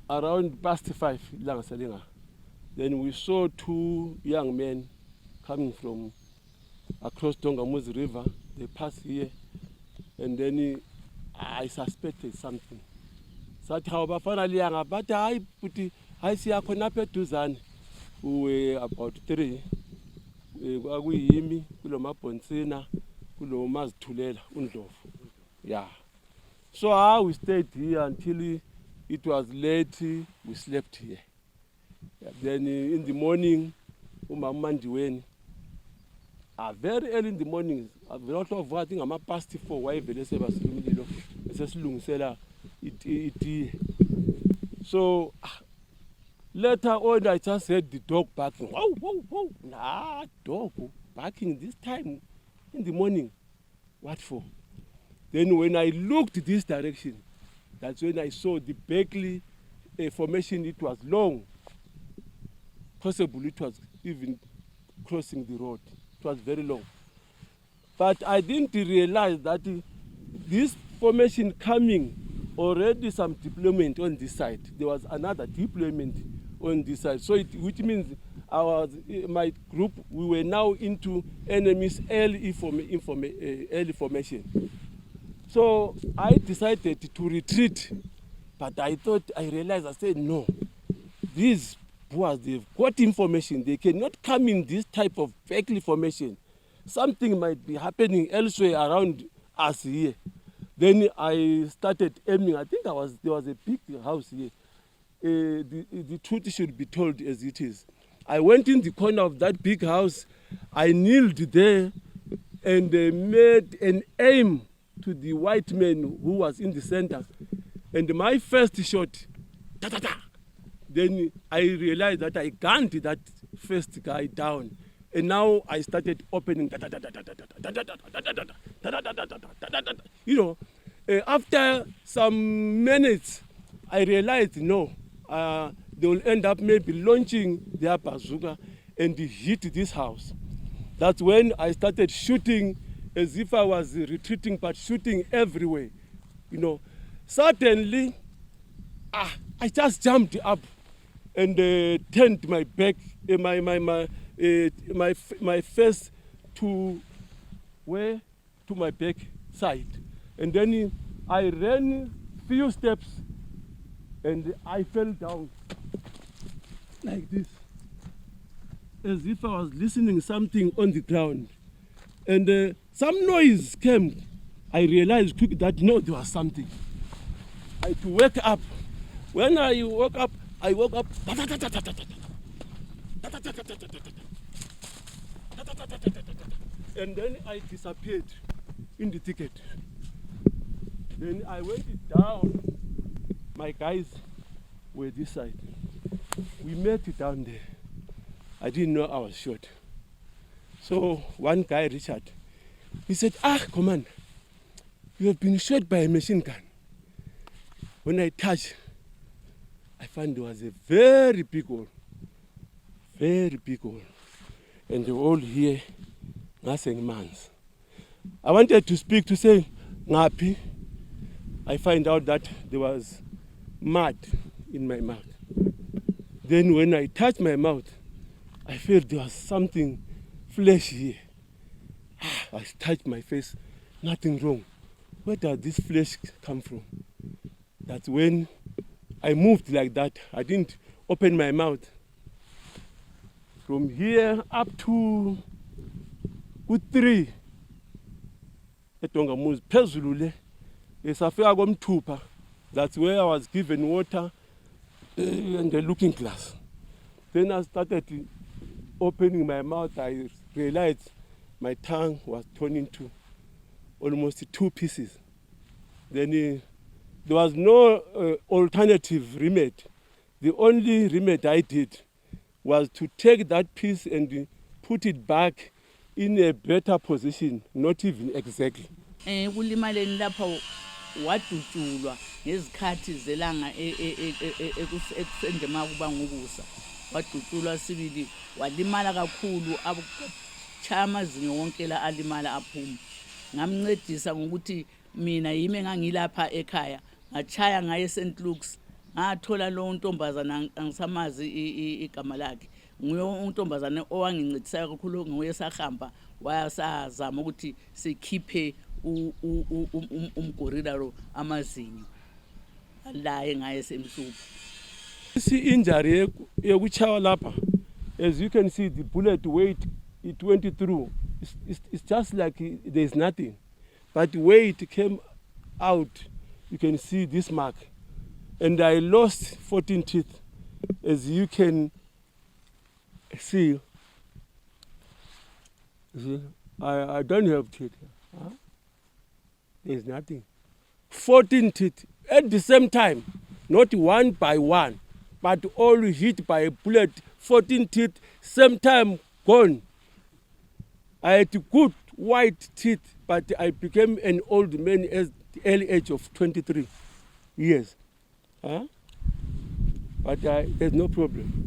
around past 5 ilanga selinga. Then we saw 2 young men coming from across Dongamuzi River. They passed here, and then I suspected something. Sathi how bafana liyanga, but I put I see khona phe duzane. We were about 3. Akuyimi kulo mabhonsina kulo mazithulela uNdlovu. Yeah. So we stayed here until it was late. We slept here. Yeah. Then in the morning, umama Ndiweni, very early in the morning, a lot of I think I'm past 4. Why vele sebasilungile sesilungisela iti. So later on, I just heard the dog barking. Wow, wow, wow. Nah, dog barking this time in the morning. What for? Then when I looked this direction, that's when I saw the Berkeley formation. It was long. Possibly it was even crossing the road. It was very long. But I didn't realize that this formation coming, already some deployment on this side. There was another deployment on this side. So which means my group, we were now into enemy's early formation. So I decided to retreat, but I realized, I said, no, these boys, they've got information. They cannot come in this type of Berkeley formation. Something might be happening elsewhere around us here. Then I started aiming. I think there was a big house here. The truth should be told as it is. I went in the corner of that big house. I kneeled there and made an aim to the white man who was in the center. And my first shot, ta-ta-ta. Then I realized that I gunned that first guy down. And now I started opening. You know, after some minutes, I realized, no, they will end up maybe launching their bazooka and hit this house. That's when I started shooting as if I was retreating, but shooting everywhere. You know, suddenly, I just jumped up and turned my back, my face to my back side, and then I ran few steps, and I fell down like this, as if I was listening something on the ground, and some noise came. I realized quickly that no, there was something. I had to wake up. When I woke up, and then I disappeared in the thicket. Then I went down. My guys were this side. We met down there. I didn't know I was shot. So one guy, Richard, he said, Commander, you have been shot by a machine gun. When I touched, I found there was a very big hole. Very big hole. And the hole here, nothing man's. I wanted to speak to say, Ngapi. I find out that there was mud in my mouth. Then when I touched my mouth, I felt there was something flesh here. I touched my face, nothing wrong. Where does this flesh come from? That's when I moved like that. I didn't open my mouth. From here up to 3 eTongamuzi phezulu le esafika komthupha. That's where I was given water and the looking glass. Then I started opening my mouth. I realized my tongue was torn into almost 2 pieces. Then there was no alternative remedy. The only remedy I did was to take that piece and put it back in a better position, not even exactly. Kulimaleni lapho wadutshulwa ngezikhathi zelanga ekusendema kuba ngokusa. Wadutshulwa sibili, walimala kakhulu, abachaya amazinyo wonke la alimala aphuma. Ngamncedisa ngokuthi mina yimi engangilapha ekhaya, ngachaya ngaye St. Luke's ngathola lo ntombazana angisamazi igama lakhe nguye untombazana owangincedisayo kakhulu nguye sahamba wayasazama ukuthi sikhiphe umgorilla lo amazinyo la engaye semhlupha. This injury yokuchawa lapha, as you can see, the bullet weight it went through. It's just like there's nothing, but where it came out, you can see this mark. And I lost 14 teeth, as you can see. I don't have teeth. Huh? There's nothing. 14 teeth at the same time, not one by one, but all hit by a bullet. 14 teeth, same time gone. I had good white teeth, but I became an old man at the early age of 23 years. Huh? But there's no problem.